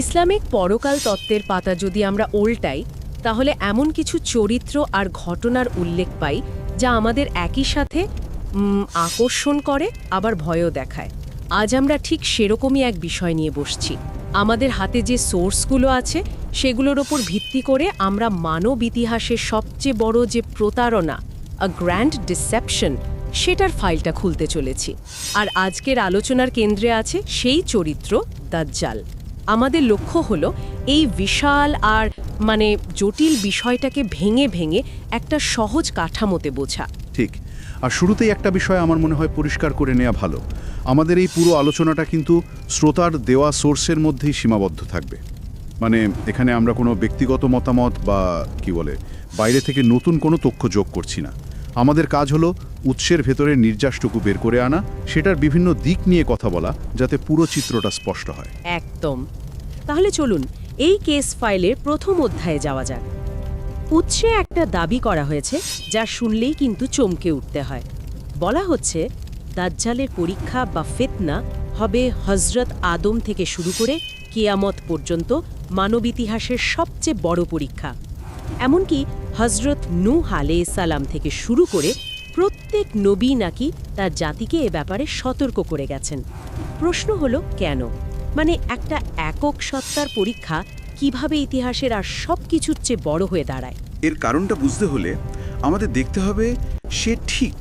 Islamic পরকাল তত্ত্বের পাতা যদি আমরা ওল্টাই তাহলে এমন কিছু চরিত্র আর ঘটনার উল্লেখ পাই যা আমাদের একই সাথে আকর্ষণ করে আবার ভয়ও দেখায়। আজ আমরা ঠিক সেরকমই এক বিষয় নিয়ে বসছি। আমাদের হাতে যে সোর্সগুলো আছে সেগুলোর ওপর ভিত্তি করে আমরা মানব ইতিহাসের সবচেয়ে বড় যে প্রতারণা, আ গ্র্যান্ড ডিসেপশন, সেটার ফাইলটা খুলতে চলেছি। আর আজকের আলোচনার কেন্দ্রে আছে সেই চরিত্র দাজ্জাল। আমাদের লক্ষ্য হলো এই বিশাল আর জটিল বিষয়টাকে ভেঙে ভেঙে একটা সহজ কাঠামোতে বোঝা। ঠিক। আর শুরুতেই একটা বিষয় আমার মনে হয় পরিষ্কার করে নেওয়া ভালো। আমাদের এই পুরো আলোচনাটা কিন্তু শ্রোতার দেওয়া সোর্সের মধ্যেই সীমাবদ্ধ থাকবে। এখানে আমরা কোনো ব্যক্তিগত মতামত বা বাইরে থেকে নতুন কোনো তথ্য যোগ করছি না। আমাদের কাজ হলো উৎসের ভেতরে নির্যাসটুকু বের করে আনা, সেটার বিভিন্ন দিক নিয়ে কথা বলা, যাতে পুরো চিত্রটা স্পষ্ট হয়। একদম। তাহলে চলুন এই কেস ফাইলের প্রথম অধ্যায়ে যাওয়া যাক। উৎসে একটা দাবি করা হয়েছে যা শুনলেই কিন্তু চমকে উঠতে হয়। বলা হচ্ছে দাজ্জালের পরীক্ষা বা ফিতনা হবে হযরত আদম থেকে শুরু করে কিয়ামত পর্যন্ত মানব ইতিহাসের সবচেয়ে বড় পরীক্ষা। এমনকি হযরত নূহ আলাইহিস সালাম থেকে শুরু করে প্রত্যেক নবী নাকি তার জাতিকে এ ব্যাপারে সতর্ক করে গেছেন। প্রশ্ন হলো কেন? একটা একক সত্তার পরীক্ষা কিভাবে ইতিহাসের আর সব কিছুর চেয়ে বড় হয়ে দাঁড়ায়? এর কারণটা বুঝতে হলে আমাদের দেখতে হবে সে ঠিক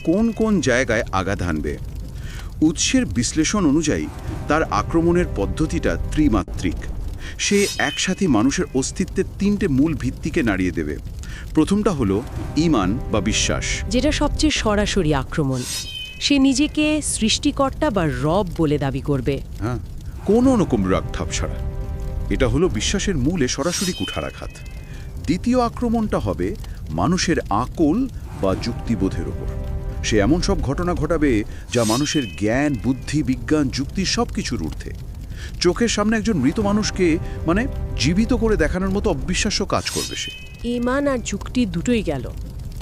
কোন কোন জায়গায় আঘাত হানবে। উৎসের বিশ্লেষণ অনুযায়ী তার আক্রমণের পদ্ধতিটা ত্রিমাত্রিক। সে একসাথে মানুষের অস্তিত্বের তিনটে মূল ভিত্তিকে নাড়িয়ে দেবে। প্রথমটা হলো ঈমান বা বিশ্বাস, যেটা সবচেয়ে সরাসরি আক্রমণ। সে নিজেকে সৃষ্টিকর্তা বা রব বলে দাবি করবে, হ্যাঁ, কোনো রকম রাগঢাক ছাড়া। এটা হলো বিশ্বাসের মূলে সরাসরি কুঠারাঘাত। দ্বিতীয় আক্রমণটা হবে মানুষের আকল বা যুক্তিবোধের ওপর। সে এমন সব ঘটনা ঘটাবে যা মানুষের জ্ঞান, বুদ্ধি, বিজ্ঞান, যুক্তি সব কিছুর ঊর্ধ্বে। চোখের সামনে একজন মৃত মানুষকে জীবিত করে দেখানোর মতো অবিশ্বাস্য কাজ করবে সে। ঈমান আর যুক্তি দুটোই গেল,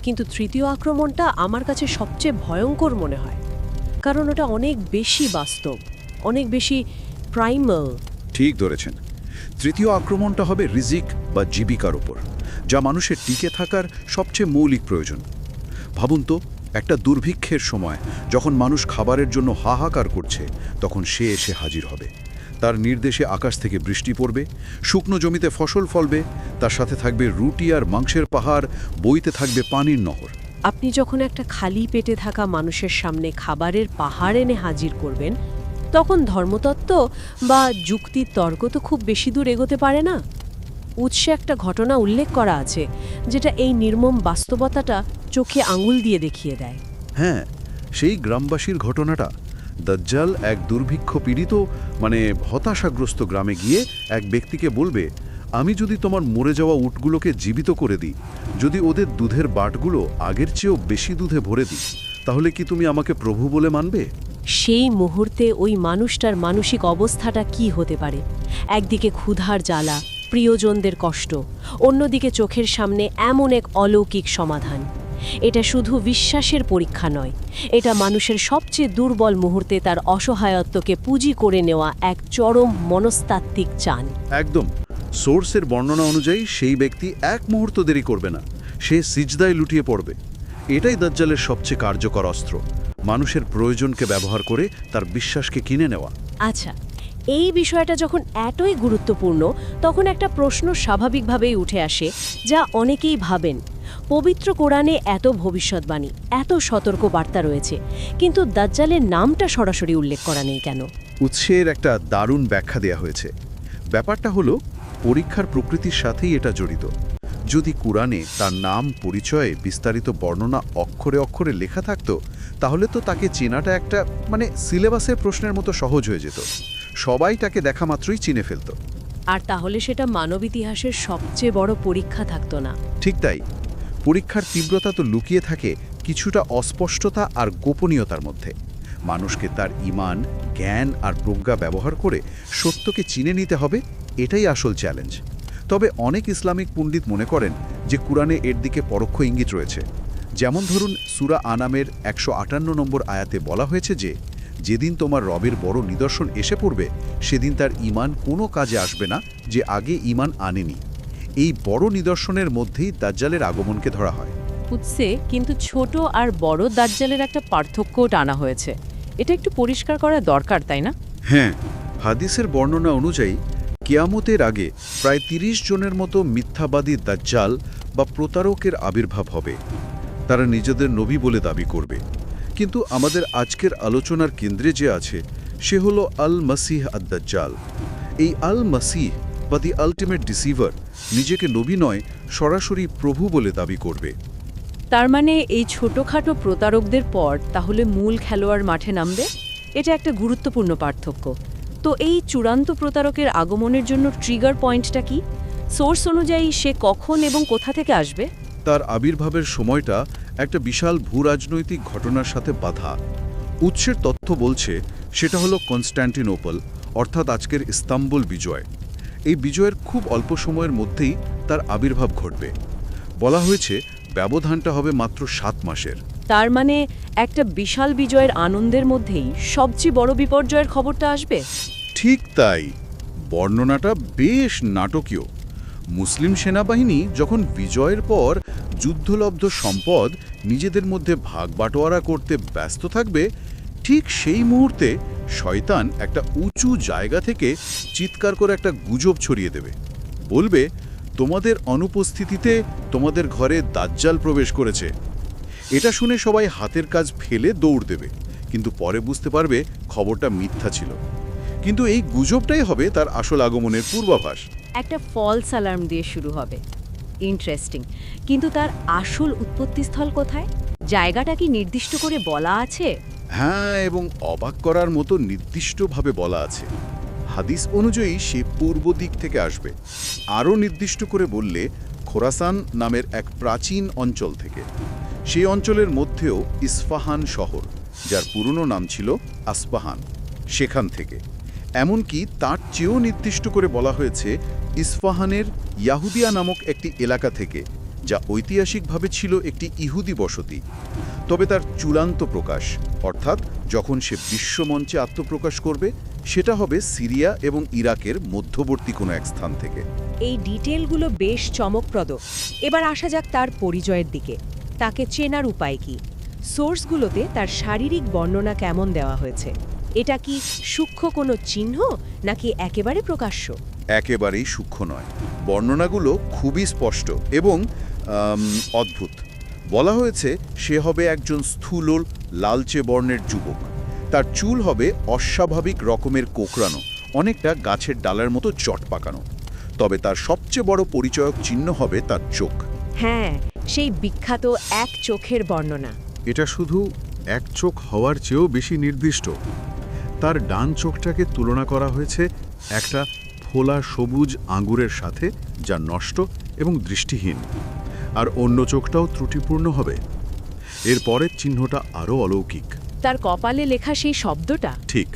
কিন্তু তৃতীয় আক্রমণটা আমার কাছে সবচেয়ে ভয়ঙ্কর মনে হয়, কারণ ওটা অনেক বেশি বাস্তব, অনেক বেশি প্রাইমাল। ঠিক ধরেছেন। তৃতীয় আক্রমণটা হবে রিজিক বা জীবিকার ওপর, যা মানুষের টিকে থাকার সবচেয়ে মৌলিক প্রয়োজন। ভাবুন তো, একটা দুর্ভিক্ষের সময় যখন মানুষ খাবারের জন্য হাহাকার করছে, তখন সে এসে হাজির হবে। তার নির্দেশে আকাশ থেকে বৃষ্টি পড়বে, শুকনো জমিতে ফসল ফলবে, তার সাথে থাকবে রুটি আর মাংসের পাহাড়, বইতে থাকবে পানির নহর। আপনি যখন একটা খালি পেটে থাকা মানুষের সামনে খাবারের পাহাড় এনে হাজির করবেন, তখন ধর্মতত্ত্ব বা যুক্তির তর্ক তো খুব বেশি দূর এগোতে পারে না। উৎসে একটা ঘটনা উল্লেখ করা আছে যেটা এই নির্মম বাস্তবতাটা চোখে আঙুল দিয়ে দেখিয়ে দেয়। হ্যাঁ, সেই গ্রামবাসীর ঘটনাটা। দাজ্জাল এক দুর্ভিক্ষ পীড়িত হতাশাগ্রস্ত গ্রামে গিয়ে এক ব্যক্তিকে বলবে, আমি যদি তোমার মরে যাওয়া উটগুলোকে জীবিত করে দিই, যদি ওদের দুধের বাটগুলো আগের চেয়েও বেশি দুধে ভরে দিই, তাহলে কি তুমি আমাকে প্রভু বলে মানবে? সেই মুহূর্তে ওই মানুষটার মানসিক অবস্থাটা কি হতে পারে? একদিকে ক্ষুধার জ্বালা, প্রিয়জনদের কষ্ট, অন্যদিকে চোখের সামনে এমন এক অলৌকিক সমাধান। এটা শুধু বিশ্বাসের পরীক্ষা নয়, এটা মানুষের সবচেয়ে দুর্বল মুহূর্তে তার অসহায়ত্বকে পুঁজি করে নেওয়া এক চরম মনস্তাত্ত্বিক চান। একদম। সোর্সের বর্ণনা অনুযায়ী সেই ব্যক্তি এক মুহূর্ত দেরি করবে না, সে সিজদায় লুটিয়ে পড়বে। এটাই দাজ্জালের সবচেয়ে কার্যকর অস্ত্র, মানুষের প্রয়োজনকে ব্যবহার করে তার বিশ্বাসকে কিনে নেওয়া। আচ্ছা, এই বিষয়টা যখন এতই গুরুত্বপূর্ণ, তখন একটা প্রশ্ন স্বাভাবিকভাবেই উঠে আসে, যা অনেকেই ভাবেন। পবিত্র কোরআনে এত ভবিষ্যৎবাণী, এত সতর্ক বার্তা রয়েছে, কিন্তু দাজ্জালের নামটা সরাসরি উল্লেখ করা নেই কেন? উৎসের একটা দারুণ ব্যাখ্যা দেয়া হয়েছে। ব্যাপারটা হলো, পরীক্ষার প্রকৃতির সাথেই এটা জড়িত। যদি কুরআনে তার নাম, পরিচয়ে বিস্তারিত বর্ণনা অক্ষরে অক্ষরে লেখা থাকতো, তাহলে তো তাকে চেনাটা একটা সিলেবাসের প্রশ্নের মতো সহজ হয়ে যেত। সবাই তাকে দেখা মাত্রই চিনে ফেলত। আর তাহলে সেটা মানব ইতিহাসের সবচেয়ে বড় পরীক্ষা থাকতো না? ঠিক তাই। পরীক্ষার তীব্রতা তো লুকিয়ে থাকে কিছুটা অস্পষ্টতা আর গোপনীয়তার মধ্যে। মানুষকে তার ঈমান, জ্ঞান আর প্রজ্ঞা ব্যবহার করে সত্যকে চিনে নিতে হবে, এটাই আসল চ্যালেঞ্জ। তবে অনেক ইসলামিক পণ্ডিত মনে করেন যে কুরআনে এর দিকে পরোক্ষ ইঙ্গিত রয়েছে। যেমন ধরুন, সূরা আনামের 158 নম্বর আয়াতে বলা হয়েছে যে যেদিন তোমার রবের বড় নিদর্শন এসে পড়বে সেদিন তার ঈমান কোনো কাজে আসবে না যে আগে ঈমান আনেনি। এই বড় নিদর্শনের মধ্যেই দাজ্জালের আগমনকে ধরা হয়। উৎসে কিন্তু ছোট আর বড় দাজ্জালের একটা পার্থক্যও টানা হয়েছে। এটা একটু পরিষ্কার করা দরকার, তাই না? হ্যাঁ, হাদিসের বর্ণনা অনুযায়ী কিয়ামতের আগে প্রায় ৩০ জনের মতো মিথ্যাবাদী দাজ্জাল বা প্রতারকের আবির্ভাব হবে। তারা নিজেদের নবী বলে দাবি করবে, কিন্তু আমাদের আজকের আলোচনার কেন্দ্রে যে আছে সে হলো আল মাসিহ আদ-দাজ্জাল। এই আল মাসিহ বা দি আলটিমেট ডিসিভার নিজেকে নবী নয়, সরাসরি প্রভু বলে দাবি করবে। তার মানে এই ছোটখাটো প্রতারকদের পর তাহলে মূল খেলোয়াড় মাঠে নামবে? এটা একটা গুরুত্বপূর্ণ পার্থক্য। তো এই চূড়ান্ত প্রতারকের আগমনের জন্য ট্রিগার পয়েন্টটা কি? সোর্স অনুযায়ী সে কখন এবং কোথা থেকে আসবে? তার আবির্ভাবের সময়টা একটা বিশাল ভূরাজনৈতিক ঘটনার সাথে বাঁধা। উৎসের তথ্য বলছে সেটা হলো কনস্ট্যান্টিনোপল, অর্থাৎ আজকের ইস্তাম্বুল বিজয়। এই বিজয়ের খুব অল্প সময়ের মধ্যেই তার আবির্ভাব ঘটবে। বলা হয়েছে ব্যবধানটা হবে মাত্র 7 মাসের। তার মানে একটা বিশাল বিজয়ের আনন্দের মধ্যেই সবচেয়ে বড় বিপর্যয়ের খবরটা আসবে? ঠিক তাই। বর্ণনাটা বেশ নাটকীয়। মুসলিম সেনাবাহিনী যখন বিজয়ের পর যুদ্ধলব্ধ সম্পদ নিজেদের মধ্যে ভাগ বাটোয়ারা করতে ব্যস্ত থাকবে, ঠিক সেই মুহূর্তে শয়তান একটা উঁচু জায়গা থেকে চিৎকার করে একটা গুজব ছড়িয়ে দেবে। বলবে, তোমাদের অনুপস্থিতিতে তোমাদের ঘরে দাজ্জাল প্রবেশ করেছে। এটা শুনে সবাই হাতের কাজ ফেলে দৌড় দেবে, কিন্তু পরে বুঝতে পারবে খবরটা মিথ্যা ছিল। কিন্তু এই গুজবটাই হবে তার আসল আগমনের পূর্বাভাস। একটা ফলস অ্যালার্ম দিয়ে শুরু হবে। ইন্টারেস্টিং। কিন্তু তার আসল উৎপত্তিস্থল কোথায়? জায়গাটা কি নির্দিষ্ট করে বলা আছে? হ্যাঁ, এবং অবাক করার মতো নির্দিষ্টভাবে বলা আছে। হাদিস অনুযায়ী সে পূর্ব দিক থেকে আসবে। আরও নির্দিষ্ট করে বললে খোরাসান নামের এক প্রাচীন অঞ্চল থেকে। সেই অঞ্চলের মধ্যেও ইস্পাহান শহর, যার পুরনো নাম ছিল আসপাহান, সেখান থেকে। এমনকি তার চেয়েও নির্দিষ্ট করে বলা হয়েছে ইস্পাহানের ইয়াহুদিয়া নামক একটি এলাকা থেকে, যা ঐতিহাসিকভাবে ছিল একটি ইহুদি বসতি। তবে তার চূড়ান্ত প্রকাশ, অর্থাৎ যখন সে বিশ্বমঞ্চে আত্মপ্রকাশ করবে, সেটা হবে সিরিয়া এবং ইরাকের মধ্যবর্তী কোনো এক স্থান থেকে। এই ডিটেলগুলো বেশ চমকপ্রদ। এবার আসা যাক তার পরিচয়ের দিকে। তাকে চেনার উপায় কি? সোর্সগুলোতে তার শারীরিক বর্ণনা কেমন দেওয়া হয়েছে? এটা কি সূক্ষ্ম কোনো চিহ্ন নাকি একেবারে প্রকাশ্য? একেবারেই সূক্ষ্ম নয়। বর্ণনাগুলো খুবই স্পষ্ট এবং অদ্ভুত। বলা হয়েছে সে হবে একজন স্থূল লালচে বর্ণের যুবক। তার চুল হবে অস্বাভাবিক রকমের কোঁকড়ানো, অনেকটা গাছের ডালের মতো চট পাকানো। তবে তার সবচেয়ে বড় পরিচয়ক চিহ্ন হবে তার চোখ। হ্যাঁ, সেই বিখ্যাত এক চোখের বর্ণনা। এটা শুধু এক চোখ হওয়ার চেয়েও বেশি নির্দিষ্ট। তার ডান চোখটাকে তুলনা করা হয়েছে একটা ফোলা সবুজ আঙ্গুরের সাথে, যা নষ্ট এবং দৃষ্টিহীন। আর অন্য চোখটাও ত্রুটিপূর্ণ হবে। এর পরের চিহ্নটা আরও অলৌকিক। তার কপালে লেখা সেই শব্দটা? ঠিক,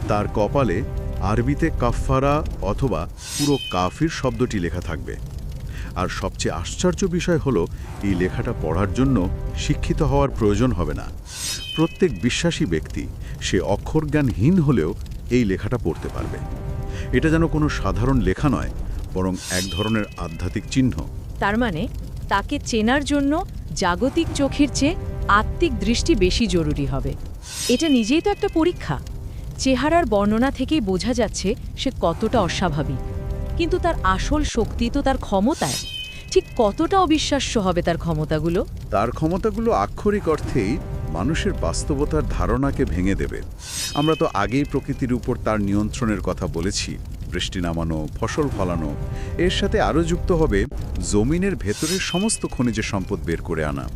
তার কপালে আরবিতে কাফফারা অথবা পুরো কাফির শব্দটি লেখা থাকবে। আর সবচেয়ে আশ্চর্য বিষয় হলো, এই লেখাটা পড়ার জন্য শিক্ষিত হওয়ার প্রয়োজন হবে না। প্রত্যেক বিশ্বাসী ব্যক্তি, সে অক্ষরজ্ঞানহীন হলেও এই লেখাটা পড়তে পারবে। এটা যেন কোনো সাধারণ লেখা নয়, বরং এক ধরনের আধ্যাত্মিক চিহ্ন। তার মানে তাকে চেনার জন্য জাগতিক চোখের চেয়ে আত্মিক দৃষ্টি বেশি জরুরি হবে। এটা নিজেই তো একটা পরীক্ষা। চেহারার বর্ণনা থেকেই বোঝা যাচ্ছে সে কতটা অস্বাভাবিক, কিন্তু তার আসল শক্তি তো তার ক্ষমতায়। ঠিক কতটা অবিশ্বাস্য হবে তার ক্ষমতাগুলো? তার ক্ষমতাগুলো আক্ষরিক অর্থেই মানুষের বাস্তবতার ধারণাকে ভেঙে দেবে। আমরা তো আগেই প্রকৃতির উপর তার নিয়ন্ত্রণের কথা বলেছি। বৃষ্টি নামানো, ফসল ফলানো, এর সাথে আরও যুক্ত হবে জমিনের ভেতরের সমস্ত খনিজ সম্পদ বের করে আনা।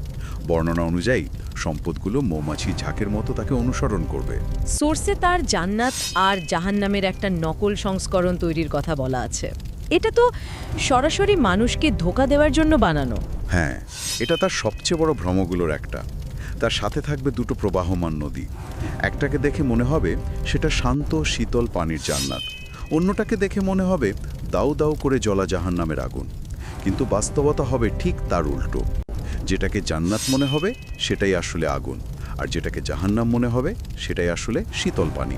বর্ণনা অনুযায়ী সম্পদগুলো মৌমাছি ঝাঁকের মতো তাকে অনুসরণ করবে। সোর্সে তার জান্নাত আর জাহান্নামের একটা নকল সংস্করণ তৈরির কথা বলা আছে। এটা তো সরাসরি মানুষকে ধোঁকা দেওয়ার জন্য বানানো। হ্যাঁ, এটা তার সবচেয়ে বড় ভ্রমগুলোর একটা। তার সাথে থাকবে দুটো প্রবাহমান নদী। একটাকে দেখে মনে হবে সেটা শান্ত শীতল পানির জান্নাত, অন্যটাকে দেখে মনে হবে দাউ দাউ করে জ্বলা জাহান্নামের আগুন। কিন্তু বাস্তবতা হবে ঠিক তার উল্টো। যেটাকে জান্নাত মনে হবে সেটাই আসলে আগুন, আর যেটাকে জাহান্নাম মনে হবে সেটাই আসলে শীতল পানি।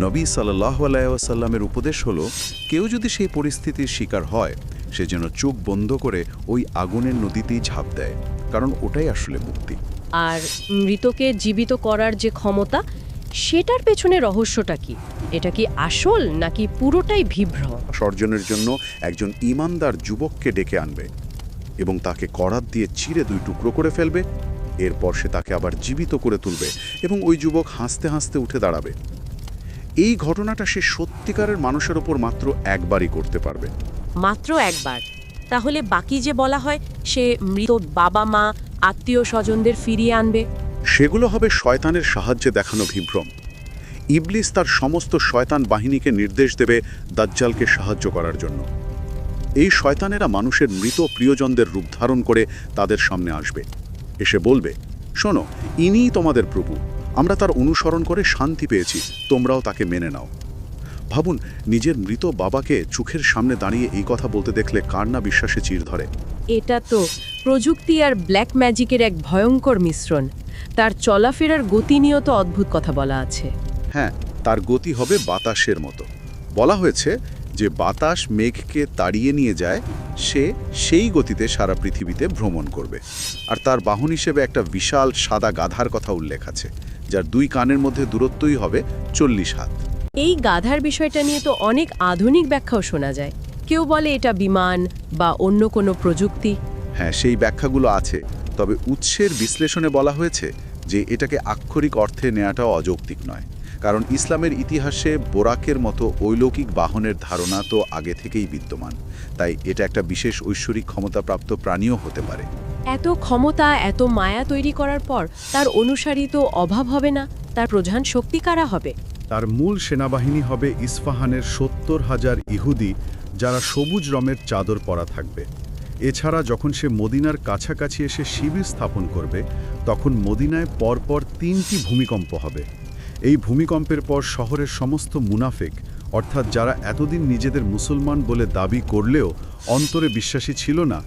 নবী সাল্লাল্লাহু আলাইহি ওয়াসাল্লামের উপদেশ হলো, কেউ যদি সেই পরিস্থিতির শিকার হয় সে যেন চোখ বন্ধ করে ওই আগুনের নদীতেই ঝাঁপ দেয়, কারণ ওটাই আসলে মুক্তি। আর মৃতকে জীবিত করার যে ক্ষমতা, সেটার পেছনে রহস্যটা কি? এটা কি আসল নাকি পুরোটাই বিভ্রম? সর্জনের জন্য একজন ঈমানদার যুবককে ডেকে আনবে এবং তাকে করাত দিয়ে চিরে 2 টুকরো করে ফেলবে। এরপর সে তাকে আবার জীবিত করে তুলবে এবং ওই যুবক হাসতে হাসতে উঠে দাঁড়াবে। এই ঘটনাটা সে সত্যিকারের মানুষের ওপর মাত্র একবারই করতে পারবে। মাত্র একবার? তাহলে বাকি যে বলা হয় সে মৃত বাবা মা আত্মীয় স্বজনদের ফিরিয়ে আনবে, সেগুলো হবে শয়তানের সাহায্যে দেখানো বিভ্রম। ইবলিস তার সমস্ত শয়তান বাহিনীকে নির্দেশ দেবে দাজ্জালকে সাহায্য করার জন্য। এই শয়তানেরা মানুষের মৃত প্রিয়জনদের রূপ ধারণ করে তাদের সামনে আসবে, এসে বলবে, শোনো, ইনিই তোমাদের প্রভু, আমরা তার অনুসরণ করে শান্তি পেয়েছি, তোমরাও তাকে মেনে নাও। ভাবুন, নিজের মৃত বাবাকে চোখের সামনে দাঁড়িয়ে এই কথা বলতে দেখলে কার না বিশ্বাসে চির ধরে। এটা তো প্রযুক্তি আর ব্ল্যাক ম্যাজিকের এক ভয়ঙ্কর মিশ্রণ। তার চলাফেরার গতি নিয়েও তো অদ্ভুত কথা বলা আছে। হ্যাঁ, তার গতি হবে বাতাসের মতো। বলা হয়েছে যে বাতাস মেঘকে তাড়িয়ে নিয়ে যায়, সে সেই গতিতে সারা পৃথিবীতে ভ্রমণ করবে। আর তার বাহন হিসেবে একটা বিশাল সাদা গাধার কথা উল্লেখ আছে, যার 2 কানের মধ্যে দূরত্বই হবে 40 হাত। এই গাধার বিষয়টা নিয়ে তো অনেক আধুনিক ব্যাখ্যাও শোনা যায়। কেউ বলে এটা বিমান বা অন্য কোনো প্রযুক্তি। হ্যাঁ, সেই ব্যাখ্যাগুলো আছে, তবে উৎসের বিশ্লেষণে বলা হয়েছে যে এটাকে আক্ষরিক অর্থে নেওয়াটাও অযৌক্তিক নয়, কারণ ইসলামের ইতিহাসে বোরাকের মতো অলৌকিক বাহনের ধারণা তো আগে থেকেই বিদ্যমান। তাই এটা একটা বিশেষ ঐশ্বরিক ক্ষমতাপ্রাপ্ত প্রাণীও হতে পারে। এত ক্ষমতা, এত মায়া তৈরি করার পর তার অনুসারী তো অভাব হবে না। তার প্রধান শক্তি কারা হবে? তার মূল সেনাবাহিনী হবে ইস্পাহানের 70,000 ইহুদি, যারা সবুজ রঙের চাদর পরা থাকবে। এছাড়া যখন সে মদিনার কাছাকাছি এসে শিবির স্থাপন করবে, তখন মদিনায় পরপর 3টি ভূমিকম্প হবে। এই ভূমিকম্পের পর শহরের সমস্ত মুনাফিক, অর্থাৎ যারা এতদিন নিজেদের মুসলমান বলে দাবি করলেও অন্তরে বিশ্বাসী ছিল না,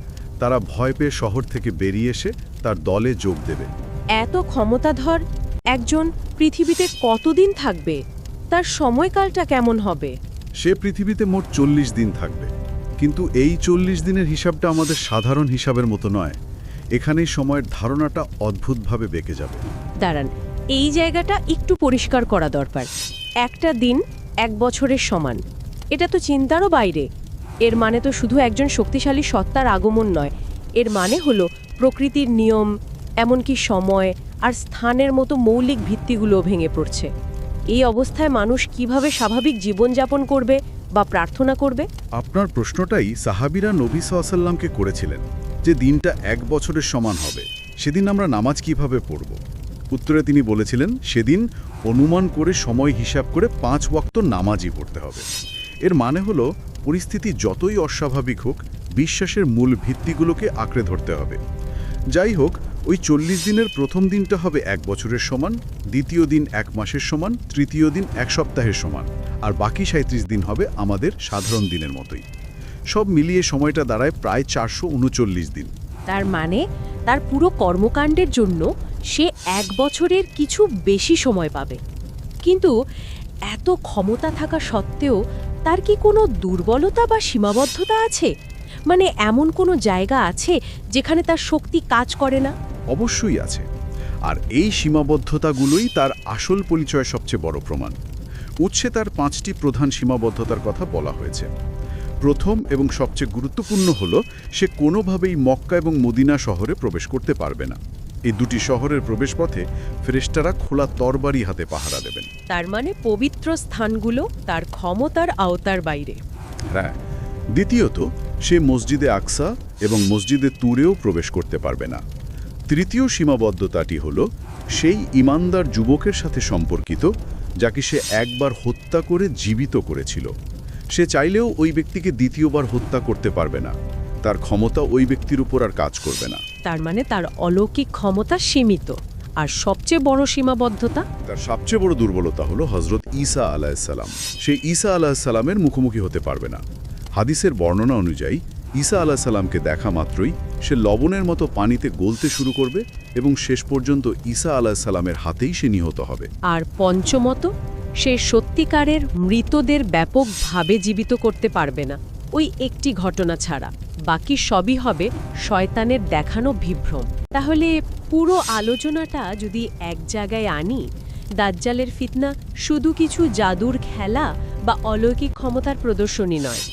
তারা ভয় পেয়ে শহর থেকে বেরিয়ে এসে তার দলে যোগ দেবে। এত ক্ষমতাধর একজন পৃথিবীতে কতদিন থাকবে? তার সময়কালটা কেমন হবে? সে পৃথিবীতে মোট 40 দিন থাকবে, কিন্তু এই 40 দিনের হিসাবটা আমাদের সাধারণ হিসাবের মতো নয়। এখানেই সময়ের ধারণাটা অদ্ভুতভাবে বেঁকে যাবে। দাঁড়ান, এই জায়গাটা একটু পরিষ্কার করা দরকার। একটা দিন 1 বছরের সমান, এটা তো চিন্তারও বাইরে। এর মানে তো শুধু একজন শক্তিশালী সত্তার আগমন নয়, এর মানে হলো প্রকৃতির নিয়ম, এমনকি সময় আর স্থানের মতো মৌলিক ভিত্তিগুলো ভেঙে পড়ছে। এই অবস্থায় মানুষ কিভাবে স্বাভাবিক জীবনযাপন করবে বা প্রার্থনা করবে? আপনার প্রশ্নটাই সাহাবীরা নবী সাল্লাল্লাহু করেছিলেন, যে দিনটা 1 বছরের সমান হবে, সেদিন আমরা নামাজ কিভাবে পড়ব? উত্তরে তিনি বলেছিলেন, সেদিন অনুমান করে সময় হিসাব করে 5 ওয়াক্ত নামাজই পড়তে হবে। এর মানে হলো, পরিস্থিতি যতই অস্বাভাবিক হোক, বিশ্বাসের মূল ভিত্তিগুলোকে আঁকড়ে ধরতে হবে। যাই হোক, ওই 40 দিনের প্রথম দিনটা হবে 1 বছরের সমান, দ্বিতীয় দিন 1 মাসের সমান, তৃতীয় দিন 1 সপ্তাহের সমান, আর বাকি 37 দিন হবে আমাদের সাধারণ দিনের মতোই। সব মিলিয়ে সময়টা দাঁড়ায় প্রায় 439 দিন। তার মানে তার পুরো কর্মকাণ্ডের জন্য সে 1 বছরের কিছু বেশি সময় পাবে। কিন্তু এত ক্ষমতা থাকা সত্ত্বেও তার কি কোনো দুর্বলতা বা সীমাবদ্ধতা আছে? মানে এমন কোনো জায়গা আছে যেখানে তার শক্তি কাজ করে না? অবশ্যই আছে, আর এই সীমাবদ্ধতাগুলোই তার আসল পরিচয়ের সবচেয়ে বড় প্রমাণ। উৎসে তার 5টি প্রধান সীমাবদ্ধতার কথা বলা হয়েছে। প্রথম এবং সবচেয়ে গুরুত্বপূর্ণ হলো, সে কোনোভাবেই মক্কা এবং মদিনা শহরে প্রবেশ করতে পারবে না। এই 2টি শহরের প্রবেশপথে ফেরেশতারা খোলা তরবারি হাতে পাহারা দেবেন। তার মানে পবিত্র স্থানগুলো তার ক্ষমতার আওতার বাইরে। হ্যাঁ, দ্বিতীয়ত, সে মসজিদে আকসা এবং মসজিদে তুরেও প্রবেশ করতে পারবে না। তৃতীয় সীমাবদ্ধতাটি হল, সেই ঈমানদার যুবকের সাথে সম্পর্কিত, যাকে সে একবার হত্যা করে জীবিত করেছিল। সে চাইলেও ওই ব্যক্তিকে দ্বিতীয়বার হত্যা করতে পারবে না। তার ক্ষমতা ওই ব্যক্তির উপর আর কাজ করবে না। তার মানে তার অলৌকিক ক্ষমতা সীমিত। আর সবচেয়ে বড় সীমাবদ্ধতা? তার সবচেয়ে বড় দুর্বলতা হলো হযরত ঈসা আলাইহিস সালাম। সে ঈসা আলাইহিস সালামের মুখোমুখি হতে পারবে না। হাদিসের বর্ণনা অনুযায়ী ঈসা আলাহিসাল্লামকে দেখা মাত্রই সে লবণের মতো পানিতে গলতে শুরু করবে এবং শেষ পর্যন্ত ঈসা আলাহিসাল্লামের হাতেই সে নিহত হবে। আর পঞ্চমত, সে সত্যিকারের মৃতদের ব্যাপকভাবে জীবিত করতে পারবে না, ওই একটি ঘটনা ছাড়া। বাকি সবই হবে শয়তানের দেখানো বিভ্রম। তাহলে পুরো আলোচনাটা যদি এক জায়গায় আনি, দাজ্জালের ফিতনা শুধু কিছু জাদুর খেলা বা অলৌকিক ক্ষমতার প্রদর্শনী নয়।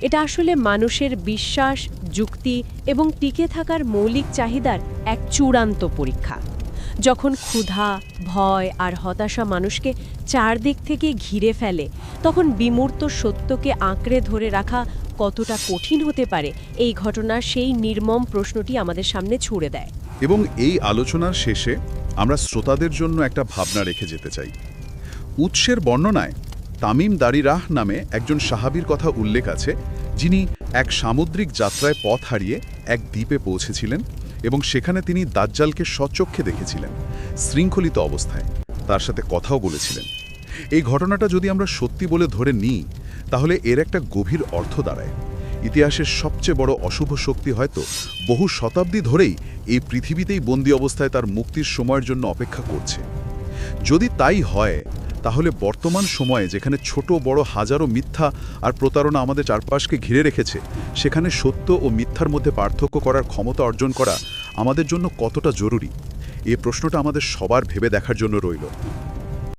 এটা আসলে মানুষের বিশ্বাস, যুক্তি এবং টিকে থাকার মৌলিক চাহিদার এক চূড়ান্ত পরীক্ষা। যখন ক্ষুধা, ভয় আর হতাশা মানুষকে চারদিক থেকে ঘিরে ফেলে, তখন বিমূর্ত সত্যকে আঁকড়ে ধরে রাখা কতটা কঠিন হতে পারে, এই ঘটনা সেই নির্মম প্রশ্নটি আমাদের সামনে ছুড়ে দেয়। এবং এই আলোচনার শেষে আমরা শ্রোতাদের জন্য একটা ভাবনা রেখে যেতে চাই। উৎসের বর্ণনায় তামিম দারিরাহ নামে একজন সাহাবীর কথা উল্লেখ আছে, যিনি এক সামুদ্রিক যাত্রায় পথ হারিয়ে এক দ্বীপে পৌঁছেছিলেন এবং সেখানে তিনি দাজ্জালকে স্বচক্ষে দেখেছিলেন, শৃঙ্খলিত অবস্থায়, তার সাথে কথাও বলেছিলেন। এই ঘটনাটা যদি আমরা সত্যি বলে ধরে নিই, তাহলে এর একটা গভীর অর্থ দাঁড়ায়। ইতিহাসের সবচেয়ে বড় অশুভ শক্তি হয়তো বহু শতাব্দী ধরেই এই পৃথিবীতেই বন্দী অবস্থায় তার মুক্তির সময়ের জন্য অপেক্ষা করছে। যদি তাই হয়, তাহলে বর্তমান সময়ে যেখানে ছোট বড় হাজারো মিথ্যা আর প্রতারণা আমাদের চারপাশকে ঘিরে রেখেছে, সেখানে সত্য ও মিথ্যার মধ্যে পার্থক্য করার ক্ষমতা অর্জন করা আমাদের জন্য কতটা জরুরি, এই প্রশ্নটা আমাদের সবার ভেবে দেখার জন্য রইল।